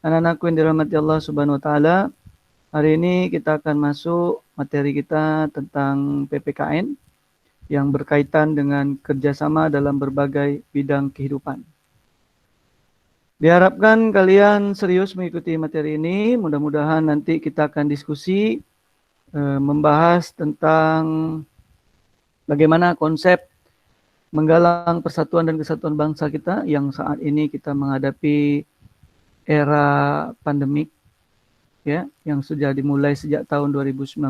Anak-anakku yang dirahmati Allah Subhanahu wa taala, hari ini kita akan masuk materi kita tentang PPKN yang berkaitan dengan kerjasama dalam berbagai bidang kehidupan. Diharapkan kalian serius mengikuti materi ini. Mudah-mudahan nanti kita akan diskusi membahas tentang bagaimana konsep menggalang persatuan dan kesatuan bangsa kita yang saat ini kita menghadapi era pandemik, ya, yang sudah dimulai sejak tahun 2019,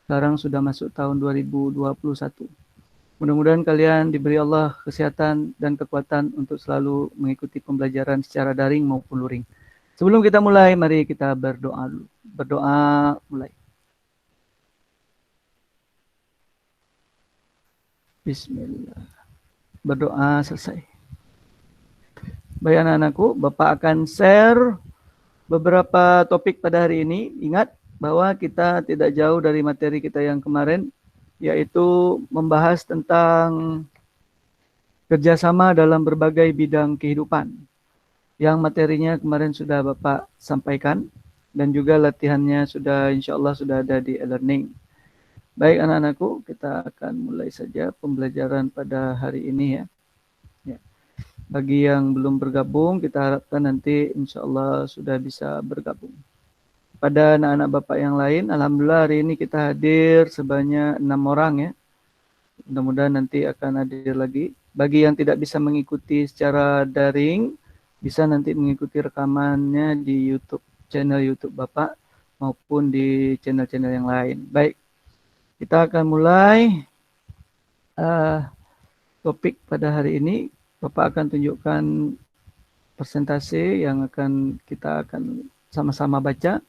sekarang sudah masuk tahun 2021. Mudah-mudahan kalian diberi Allah kesehatan dan kekuatan untuk selalu mengikuti pembelajaran secara daring maupun luring. Sebelum kita mulai, mari kita berdoa dulu. Berdoa mulai. Bismillah. Berdoa selesai. Baik anak-anakku, Bapak akan share beberapa topik pada hari ini. Ingat bahwa kita tidak jauh dari materi kita yang kemarin, yaitu membahas tentang kerjasama dalam berbagai bidang kehidupan. Yang materinya kemarin sudah Bapak sampaikan, dan juga latihannya sudah insya Allah sudah ada di e-learning. Baik anak-anakku, kita akan mulai saja pembelajaran pada hari ini ya. Bagi yang belum bergabung, kita harapkan nanti insya Allah sudah bisa bergabung. Pada anak-anak Bapak yang lain, alhamdulillah hari ini kita hadir sebanyak 6 orang ya. Mudah-mudahan nanti akan hadir lagi. Bagi yang tidak bisa mengikuti secara daring, bisa nanti mengikuti rekamannya di YouTube, channel YouTube Bapak maupun di channel-channel yang lain. Baik, kita akan mulai topik pada hari ini. Bapak akan tunjukkan persentase yang kita akan sama-sama baca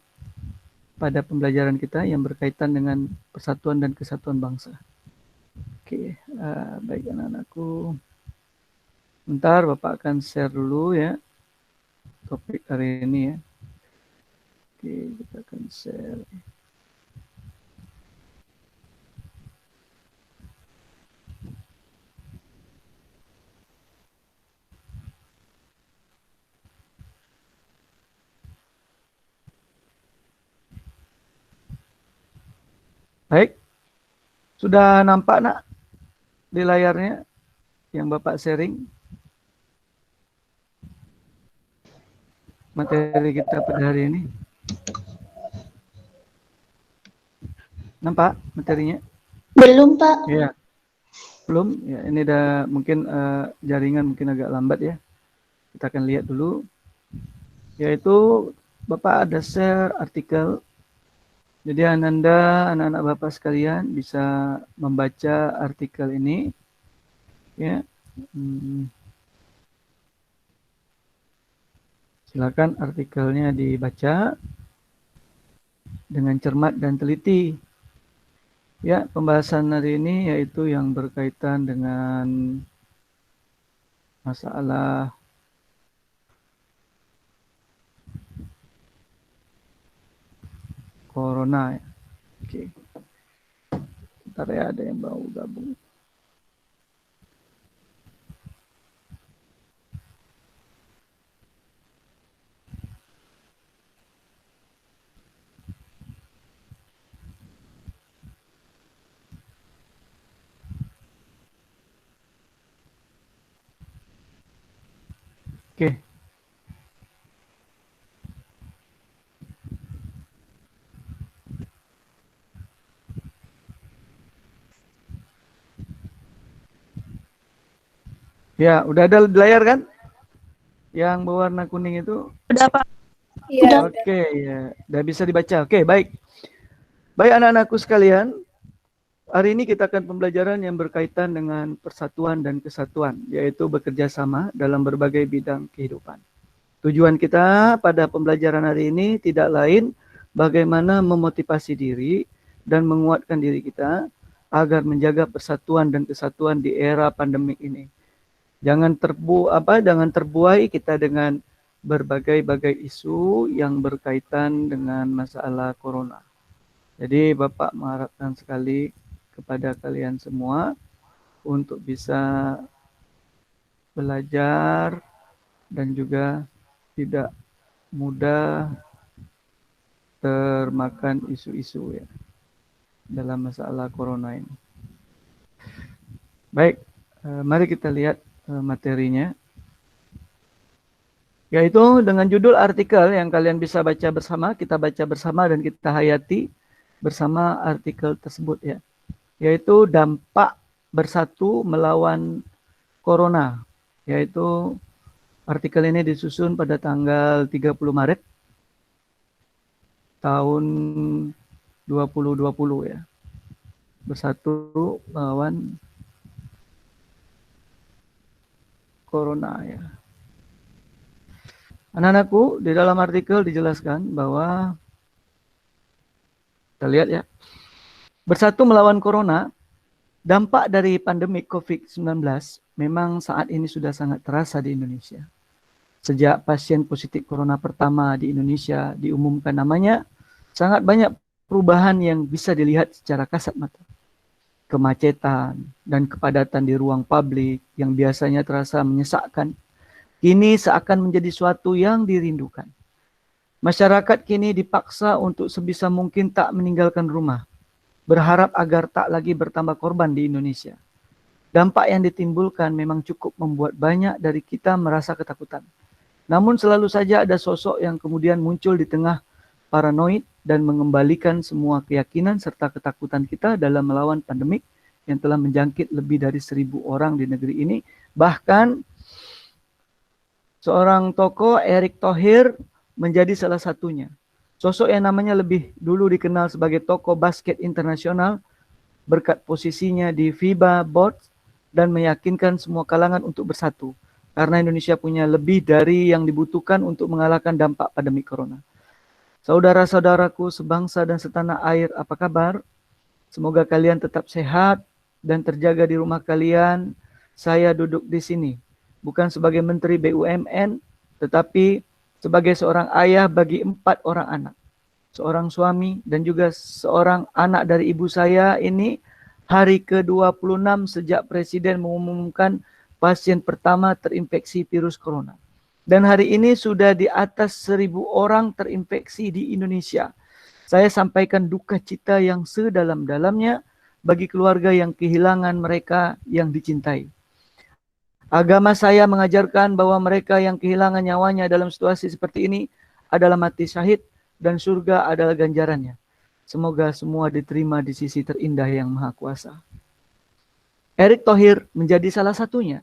pada pembelajaran kita yang berkaitan dengan persatuan dan kesatuan bangsa. Oke, baik anak-anakku. Bentar, Bapak akan share dulu ya topik hari ini ya. Oke, kita akan share. Baik, sudah nampak nak di layarnya yang Bapak sharing? Materi kita pada hari ini. Nampak materinya? Belum, Pak. Iya. Belum? Ya, ini udah mungkin jaringan mungkin agak lambat ya. Kita akan lihat dulu. Yaitu Bapak ada share artikel. Jadi Ananda, anak-anak Bapak sekalian bisa membaca artikel ini. Ya. Silakan artikelnya dibaca dengan cermat dan teliti. Ya, pembahasan hari ini yaitu yang berkaitan dengan masalah corona ya. Oke. Ntar ya ada yang mau gabung. Oke. Ya, udah ada di layar kan? Yang berwarna kuning itu? Udah, Pak. Ya. Oke, ya. Udah bisa dibaca. Oke, baik. Baik anak-anakku sekalian, hari ini kita akan pembelajaran yang berkaitan dengan persatuan dan kesatuan, yaitu bekerja sama dalam berbagai bidang kehidupan. Tujuan kita pada pembelajaran hari ini tidak lain bagaimana memotivasi diri dan menguatkan diri kita agar menjaga persatuan dan kesatuan di era pandemik ini. Jangan terbuai kita dengan berbagai-bagai isu yang berkaitan dengan masalah corona. Jadi Bapak mengharapkan sekali kepada kalian semua untuk bisa belajar dan juga tidak mudah termakan isu-isu ya dalam masalah corona ini. Baik, mari kita lihat materinya. Yaitu dengan judul artikel yang kalian bisa baca bersama, kita baca bersama dan kita hayati bersama artikel tersebut ya. Yaitu dampak bersatu melawan corona. Yaitu artikel ini disusun pada tanggal 30 Maret tahun 2020 ya. Bersatu melawan corona ya. Anak-anakku, di dalam artikel dijelaskan bahwa kita lihat ya. Bersatu melawan corona, dampak dari pandemi COVID-19 memang saat ini sudah sangat terasa di Indonesia. Sejak pasien positif corona pertama di Indonesia diumumkan namanya, sangat banyak perubahan yang bisa dilihat secara kasat mata. Kemacetan dan kepadatan di ruang publik yang biasanya terasa menyesakkan, kini seakan menjadi suatu yang dirindukan. Masyarakat kini dipaksa untuk sebisa mungkin tak meninggalkan rumah, berharap agar tak lagi bertambah korban di Indonesia. Dampak yang ditimbulkan memang cukup membuat banyak dari kita merasa ketakutan. Namun selalu saja ada sosok yang kemudian muncul di tengah paranoid dan mengembalikan semua keyakinan serta ketakutan kita dalam melawan pandemik yang telah menjangkit lebih dari 1.000 orang di negeri ini. Bahkan seorang tokoh, Erick Thohir, menjadi salah satunya. Sosok yang namanya lebih dulu dikenal sebagai tokoh basket internasional berkat posisinya di FIBA Board dan meyakinkan semua kalangan untuk bersatu. Karena Indonesia punya lebih dari yang dibutuhkan untuk mengalahkan dampak pandemi corona. Saudara-saudaraku sebangsa dan setanah air, apa kabar? Semoga kalian tetap sehat dan terjaga di rumah kalian. Saya duduk di sini bukan sebagai Menteri BUMN, tetapi sebagai seorang ayah bagi 4 orang anak. Seorang suami dan juga seorang anak dari ibu saya ini hari ke-26 sejak Presiden mengumumkan pasien pertama terinfeksi virus corona. Dan hari ini sudah di atas 1.000 orang terinfeksi di Indonesia. Saya sampaikan duka cita yang sedalam-dalamnya bagi keluarga yang kehilangan mereka yang dicintai. Agama saya mengajarkan bahwa mereka yang kehilangan nyawanya dalam situasi seperti ini adalah mati syahid dan surga adalah ganjarannya. Semoga semua diterima di sisi terindah yang Maha Kuasa. Erick Thohir menjadi salah satunya.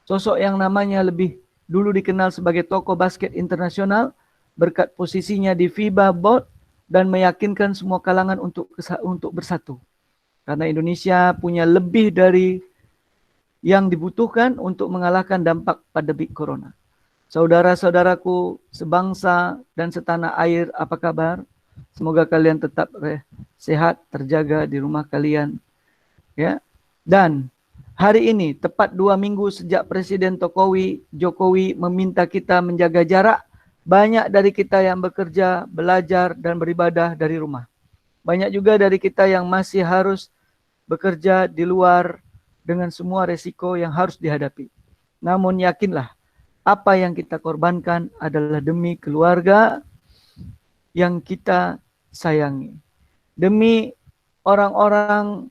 Sosok yang namanya lebih dulu dikenal sebagai tokoh basket internasional berkat posisinya di FIBA Board dan meyakinkan semua kalangan untuk bersatu. Karena Indonesia punya lebih dari yang dibutuhkan untuk mengalahkan dampak pandemi corona. Saudara-saudaraku sebangsa dan setanah air, apa kabar? Semoga kalian tetap sehat, terjaga di rumah kalian. Ya. Dan hari ini, tepat 2 minggu sejak Presiden Jokowi meminta kita menjaga jarak, banyak dari kita yang bekerja, belajar, dan beribadah dari rumah. Banyak juga dari kita yang masih harus bekerja di luar dengan semua resiko yang harus dihadapi. Namun yakinlah, apa yang kita korbankan adalah demi keluarga yang kita sayangi. Demi orang-orang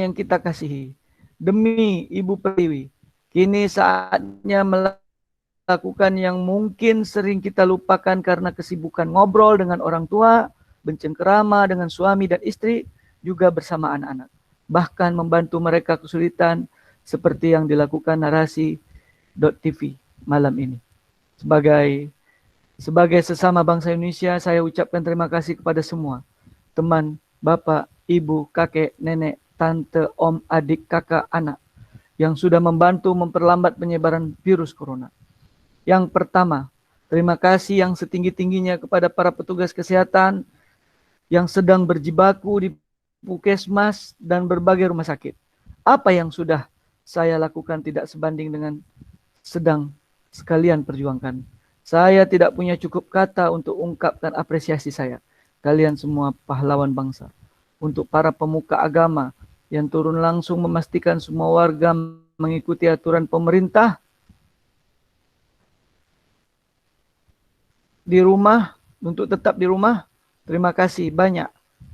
yang kita kasihi. Demi Ibu Pertiwi. Kini saatnya melakukan yang mungkin sering kita lupakan karena kesibukan ngobrol dengan orang tua, bercengkerama dengan suami dan istri, juga bersama anak-anak. Bahkan membantu mereka kesulitan seperti yang dilakukan narasi.tv malam ini. Sebagai sesama bangsa Indonesia, saya ucapkan terima kasih kepada semua. Teman, bapak, ibu, kakek, nenek, tante, om, adik, kakak, anak yang sudah membantu memperlambat penyebaran virus corona. Yang pertama, terima kasih yang setinggi-tingginya kepada para petugas kesehatan yang sedang berjibaku di Puskesmas dan berbagai rumah sakit. Apa yang sudah saya lakukan tidak sebanding dengan sedang sekalian perjuangkan. Saya tidak punya cukup kata untuk ungkapkan apresiasi saya. Kalian semua pahlawan bangsa. Untuk para pemuka agama yang turun langsung memastikan semua warga mengikuti aturan pemerintah di rumah, untuk tetap di rumah. Terima kasih banyak.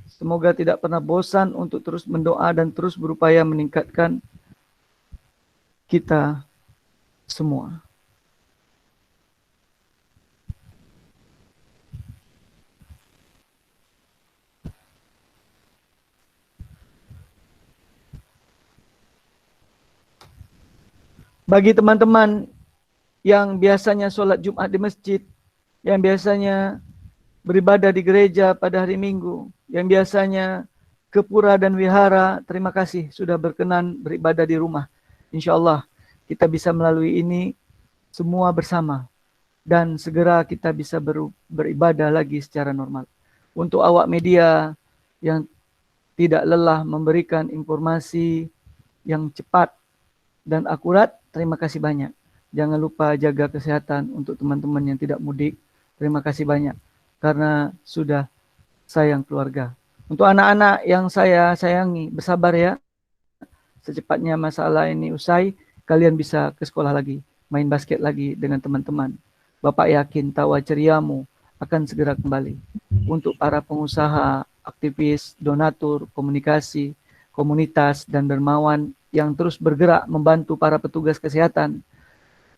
Semoga tidak pernah bosan untuk terus mendoa dan terus berupaya meningkatkan kita semua. Bagi teman-teman yang biasanya sholat Jumat di masjid, yang biasanya beribadah di gereja pada hari Minggu, yang biasanya ke pura dan wihara, terima kasih sudah berkenan beribadah di rumah. Insya Allah kita bisa melalui ini semua bersama dan segera kita bisa beribadah lagi secara normal. Untuk awak media yang tidak lelah memberikan informasi yang cepat dan akurat, terima kasih banyak. Jangan lupa jaga kesehatan untuk teman-teman yang tidak mudik. Terima kasih banyak karena sudah sayang keluarga. Untuk anak-anak yang saya sayangi, bersabar ya. Secepatnya masalah ini usai, kalian bisa ke sekolah lagi, main basket lagi dengan teman-teman. Bapak yakin tawa ceriamu akan segera kembali. Untuk para pengusaha, aktivis, donatur, komunikasi, komunitas, dan dermawan yang terus bergerak membantu para petugas kesehatan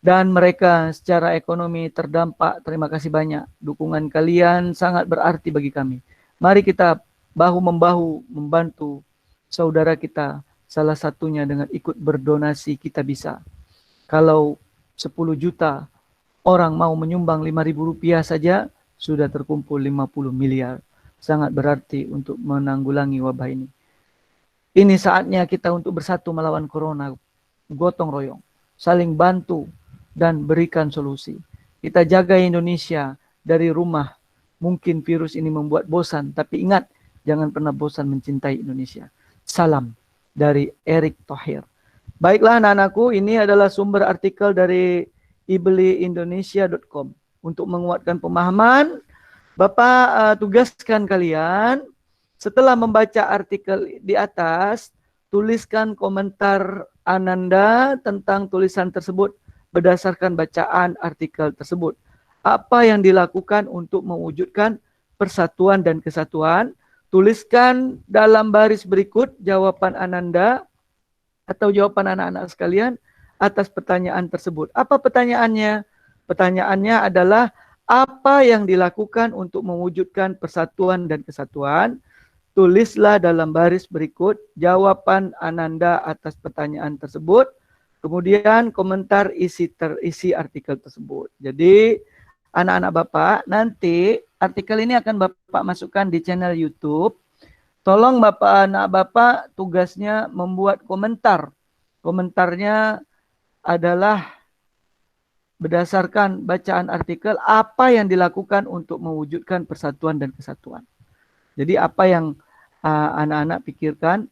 dan mereka secara ekonomi terdampak, terima kasih banyak. Dukungan kalian sangat berarti bagi kami. Mari kita bahu-membahu membantu saudara kita, salah satunya dengan ikut berdonasi kita bisa. Kalau 10 juta orang mau menyumbang 5.000 rupiah saja, sudah terkumpul 50 miliar. Sangat berarti untuk menanggulangi wabah ini. Ini saatnya kita untuk bersatu melawan corona, gotong royong, saling bantu dan berikan solusi. Kita jaga Indonesia dari rumah. Mungkin virus ini membuat bosan, tapi ingat, jangan pernah bosan mencintai Indonesia. Salam dari Erick Thohir. Baiklah anak-anakku, ini adalah sumber artikel dari ibliindonesia.com. Untuk menguatkan pemahaman, Bapak tugaskan kalian setelah membaca artikel di atas, tuliskan komentar Ananda tentang tulisan tersebut berdasarkan bacaan artikel tersebut. Apa yang dilakukan untuk mewujudkan persatuan dan kesatuan? Tuliskan dalam baris berikut jawaban Ananda atau jawaban anak-anak sekalian atas pertanyaan tersebut. Apa pertanyaannya? Pertanyaannya adalah apa yang dilakukan untuk mewujudkan persatuan dan kesatuan? Tulislah dalam baris berikut jawaban Ananda atas pertanyaan tersebut. Kemudian komentar isi artikel tersebut. Jadi anak-anak Bapak, nanti artikel ini akan Bapak masukkan di channel YouTube. Tolong anak Bapak tugasnya membuat komentar. Komentarnya adalah berdasarkan bacaan artikel apa yang dilakukan untuk mewujudkan persatuan dan kesatuan. Jadi apa yang anak-anak pikirkan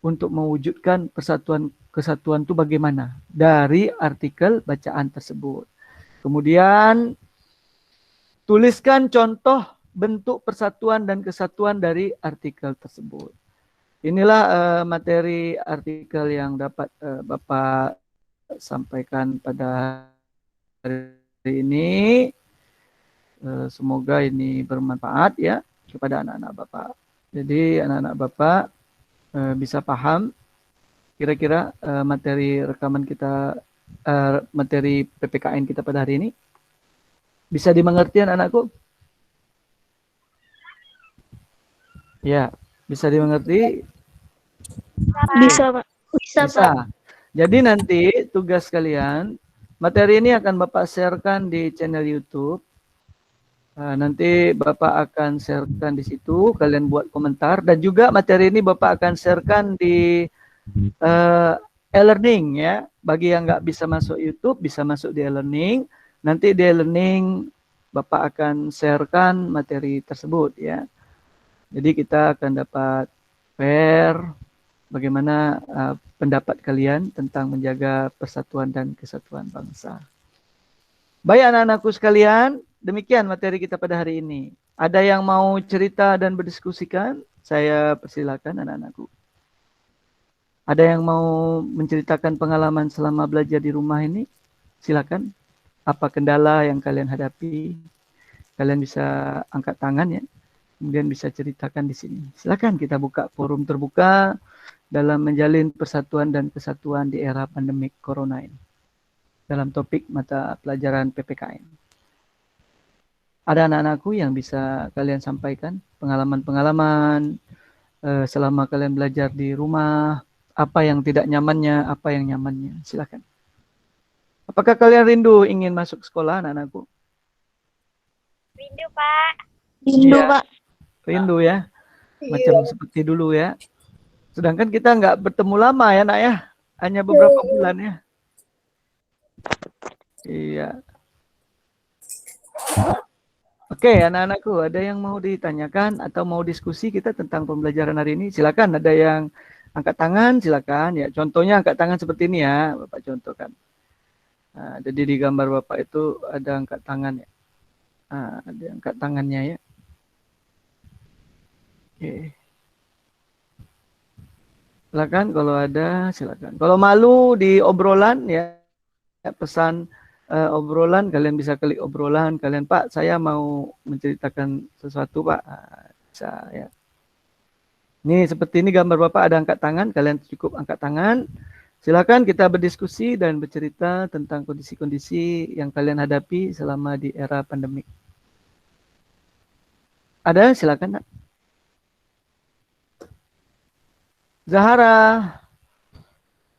untuk mewujudkan persatuan kesatuan itu bagaimana dari artikel bacaan tersebut. Kemudian tuliskan contoh bentuk persatuan dan kesatuan dari artikel tersebut. Inilah materi artikel yang dapat Bapak sampaikan pada hari ini. Semoga ini bermanfaat ya kepada anak-anak Bapak. Jadi anak-anak Bapak bisa paham kira-kira materi rekaman kita, materi PPKN kita pada hari ini. Bisa dimengerti anak-anakku? Ya, bisa dimengerti? Bisa, Pak. Bisa, Pak. Jadi nanti tugas kalian, materi ini akan Bapak sharekan di channel YouTube. Nanti Bapak akan sharekan di situ, kalian buat komentar. Dan juga materi ini Bapak akan sharekan di e-learning ya. Bagi yang nggak bisa masuk YouTube, bisa masuk di e-learning. Nanti di e-learning Bapak akan sharekan materi tersebut ya. Jadi kita akan dapat share bagaimana pendapat kalian tentang menjaga persatuan dan kesatuan bangsa. Baik anak-anakku sekalian, demikian materi kita pada hari ini. Ada yang mau cerita dan berdiskusikan? Saya persilakan anak-anakku. Ada yang mau menceritakan pengalaman selama belajar di rumah ini? Silakan. Apa kendala yang kalian hadapi? Kalian bisa angkat tangan ya. Kemudian bisa ceritakan di sini. Silakan kita buka forum terbuka dalam menjalin persatuan dan kesatuan di era pandemik corona ini. Dalam topik mata pelajaran PPKN. Ada anak-anakku yang bisa kalian sampaikan pengalaman-pengalaman selama kalian belajar di rumah, apa yang tidak nyamannya, apa yang nyamannya. Silakan. Apakah kalian rindu ingin masuk sekolah, anak-anakku? Rindu, Pak. Rindu, Iya. Pak. Rindu ya, macam seperti dulu ya. Sedangkan kita nggak bertemu lama ya, nak ya, hanya beberapa bulan ya. Iya. Oke, anak-anakku, ada yang mau ditanyakan atau mau diskusi kita tentang pembelajaran hari ini? Silakan. Ada yang angkat tangan, silakan. Ya, contohnya angkat tangan seperti ini ya, Bapak contohkan. Nah, jadi di gambar Bapak itu ada angkat tangan ya. Nah, ada angkat tangannya ya. Oke. Silakan kalau ada, silakan. Kalau malu di obrolan ya, pesan obrolan, kalian bisa klik obrolan. Kalian, Pak, saya mau menceritakan sesuatu, Pak. Bisa ya. Nih, seperti ini gambar Bapak ada angkat tangan, kalian cukup angkat tangan. Silakan kita berdiskusi dan bercerita tentang kondisi-kondisi yang kalian hadapi selama di era pandemik. Ada? Silakan, Nak. Zahara,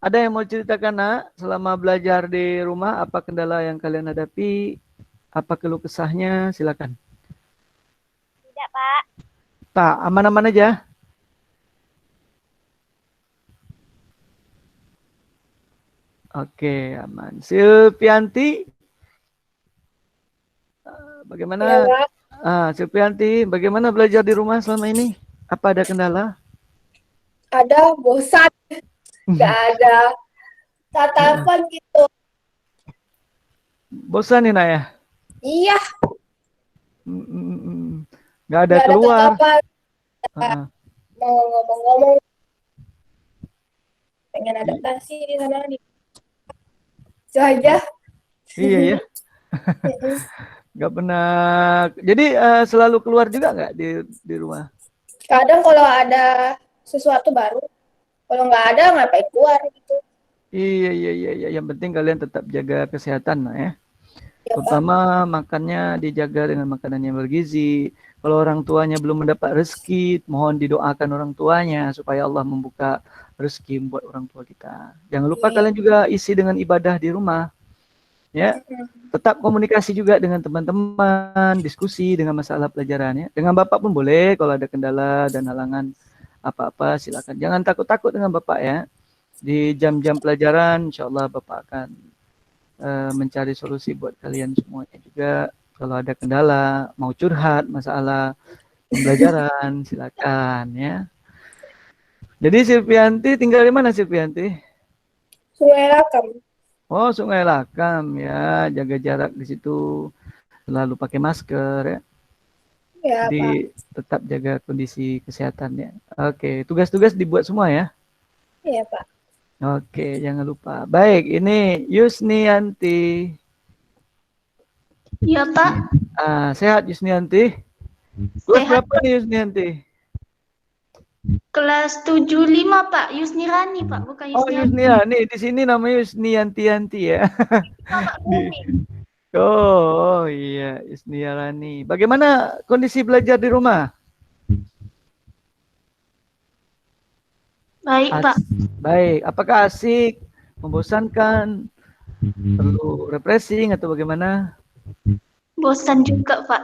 ada yang mau ceritakan, Nak, selama belajar di rumah, apa kendala yang kalian hadapi? Apa keluh kesahnya? Silakan. Tidak, Pak. Tak, aman-aman aja. Oke, aman. Silvianti, bagaimana? Ya, Pak. Silvianti, bagaimana belajar di rumah selama ini? Apa ada kendala? Ada bosan, nggak ada tatapan gitu. Bosan nih, Nak ya? Iya, Nggak ada nggak ada keluar. tatapan. Uh-uh. Mau ngomong-ngomong, pengen adaptasi di sana nih. Itu aja. Iya ya, nggak pernah. Jadi selalu keluar juga nggak di rumah? Kadang kalau ada sesuatu baru, kalau nggak ada ngapain keluar gitu. Iya. Yang penting kalian tetap jaga kesehatan, Nak ya. Ya, Pak. Terutama makannya dijaga dengan makanan yang bergizi. Kalau orang tuanya belum mendapat rezeki, mohon didoakan orang tuanya supaya Allah membuka rezeki buat orang tua kita. Jangan lupa kalian juga isi dengan ibadah di rumah. Ya, tetap komunikasi juga dengan teman-teman, diskusi dengan masalah pelajaran ya. Dengan Bapak pun boleh kalau ada kendala dan halangan apa-apa silakan. Jangan takut-takut dengan Bapak ya. Di jam-jam pelajaran insya Allah Bapak akan mencari solusi buat kalian semuanya juga. Kalau ada kendala, mau curhat masalah pembelajaran silakan ya. Jadi Silvianti tinggal di mana Silvianti? Sungai Lakam. Oh, Sungai Lakam ya, jaga jarak di situ, selalu pakai masker ya. Ya, Jadi Pak. tetap jaga kondisi kesehatannya. Oke, tugas-tugas dibuat semua ya. Iya, Pak. Oke, jangan lupa. Baik, ini Yusnianti. Iya, Pak. Sehat Yusnianti? Kelas Sehat. berapa nih Yusnianti? Kelas 75, Pak. Yusnirani, Pak. Bukan Oh, Yusniani. Yusniani. Di sini namanya Yusnianti ya. Pak Bumi. Oh iya, Yusniarani. Bagaimana kondisi belajar di rumah? Baik, Pak. Baik. Apakah asik, membosankan, perlu refreshing atau bagaimana? Bosan juga, Pak.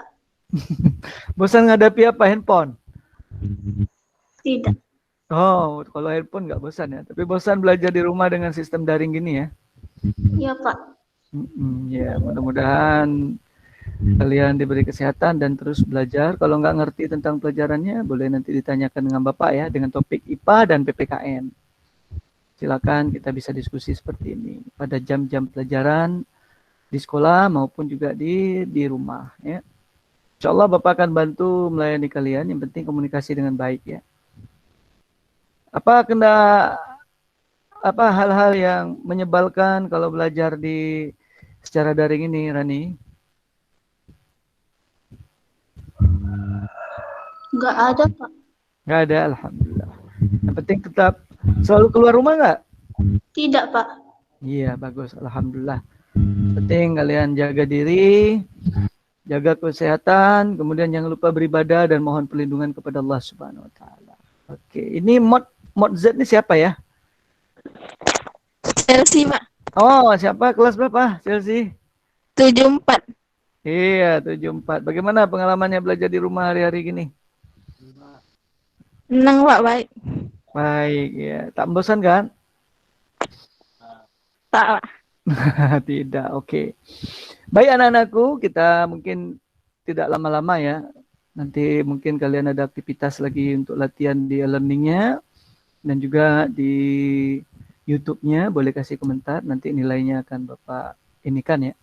Bosan ngadapi apa? Handphone? Tidak. Oh, kalau handphone nggak bosan ya. Tapi bosan belajar di rumah dengan sistem daring gini ya? Iya, Pak. Ya, mudah-mudahan kalian diberi kesehatan dan terus belajar. Kalau nggak ngerti tentang pelajarannya, boleh nanti ditanyakan dengan Bapak ya, dengan topik IPA dan PPKN. Silakan kita bisa diskusi seperti ini pada jam-jam pelajaran di sekolah maupun juga di rumah ya. Insya Allah Bapak akan bantu melayani kalian. Yang penting komunikasi dengan baik ya. Apa apa hal-hal yang menyebalkan kalau belajar di secara daring ini, Rani? Nggak ada, Pak. Nggak ada, alhamdulillah. Yang penting tetap selalu keluar rumah nggak? Tidak, Pak. Iya, bagus, alhamdulillah. Penting kalian jaga diri, jaga kesehatan, kemudian jangan lupa beribadah dan mohon perlindungan kepada Allah Subhanahu wa taala. Oke, ini mod Z ini siapa ya? Chelsea, Pak. Oh, siapa? Kelas berapa? Chelsea? 74. Iya, 74. Bagaimana pengalamannya belajar di rumah hari-hari gini? Senang, Pak, baik. Baik, ya. Tak bosan kan? Tak, Pak. Tidak, oke. Baik anak-anakku, kita mungkin tidak lama-lama ya. Nanti mungkin kalian ada aktivitas lagi untuk latihan di e-learningnya dan juga di YouTube-nya. Boleh kasih komentar, nanti nilainya akan Bapak ini kan ya.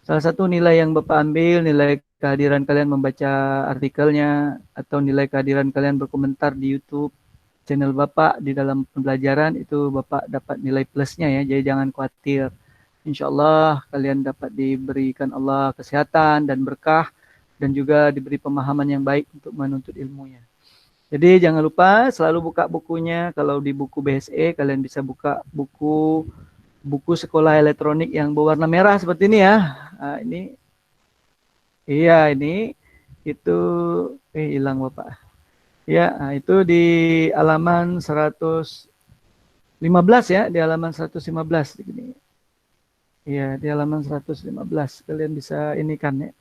Salah satu nilai yang Bapak ambil, nilai kehadiran kalian membaca artikelnya, atau nilai kehadiran kalian berkomentar di YouTube channel Bapak di dalam pembelajaran, itu Bapak dapat nilai plusnya ya, jadi jangan khawatir. Insya Allah kalian dapat diberikan Allah kesehatan dan berkah, dan juga diberi pemahaman yang baik untuk menuntut ilmunya. Jadi jangan lupa selalu buka bukunya. Kalau di buku BSE kalian bisa buka buku sekolah elektronik yang berwarna merah seperti ini ya. Nah, ini, iya ini, itu, hilang Bapak. Ya, nah, itu di halaman 115 ya, di halaman 115 begini. Iya, di halaman 115 kalian bisa ini kan ya.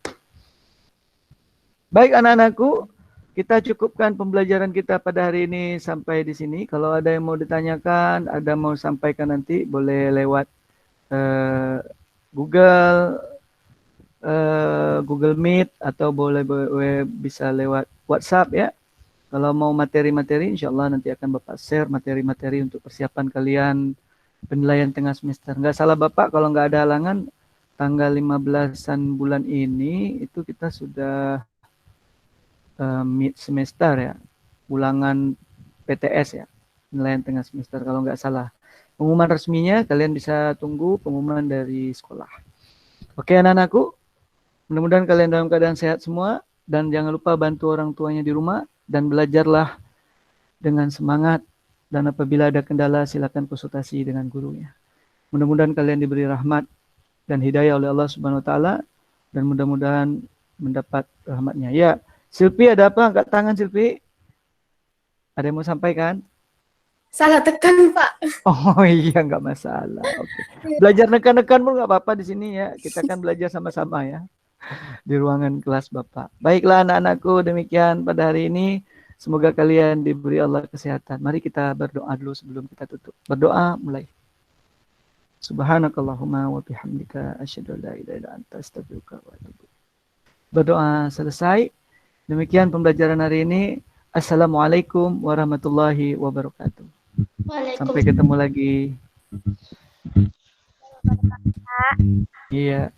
Baik anak-anakku, kita cukupkan pembelajaran kita pada hari ini sampai di sini. Kalau ada yang mau ditanyakan, ada mau sampaikan nanti, boleh lewat Google Meet, atau boleh bisa lewat WhatsApp ya. Kalau mau materi-materi, insya Allah nanti akan Bapak share materi-materi untuk persiapan kalian penilaian tengah semester. Nggak salah Bapak, kalau nggak ada halangan, tanggal 15-an bulan ini itu kita sudah mid semester ya, ulangan PTS ya, penilaian tengah semester kalau nggak salah. Pengumuman resminya kalian bisa tunggu pengumuman dari sekolah. Oke anak-anakku, mudah-mudahan kalian dalam keadaan sehat semua, dan jangan lupa bantu orang tuanya di rumah, dan belajarlah dengan semangat, dan apabila ada kendala silakan konsultasi dengan gurunya. Mudah-mudahan kalian diberi rahmat dan hidayah oleh Allah Subhanahu wa taala, dan mudah-mudahan mendapat rahmatnya. Ya, Silpi ada apa? Angkat tangan Silpi. Ada yang mau sampaikan? Salah tekan, Pak. Oh iya, nggak masalah. Oke. Belajar nekan-nekan pun nggak apa-apa di sini ya. Kita kan belajar sama-sama ya di ruangan kelas Bapak. Baiklah anak-anakku, demikian pada hari ini. Semoga kalian diberi Allah kesehatan. Mari kita berdoa dulu sebelum kita tutup. Berdoa mulai. Subhanakallahumma wa bihamdika asyhadu an la ilaha illa anta astaghfiruka wa atubu. Berdoa selesai. Demikian pembelajaran hari ini. Assalamualaikum warahmatullahi wabarakatuh. Sampai ketemu lagi. Iya.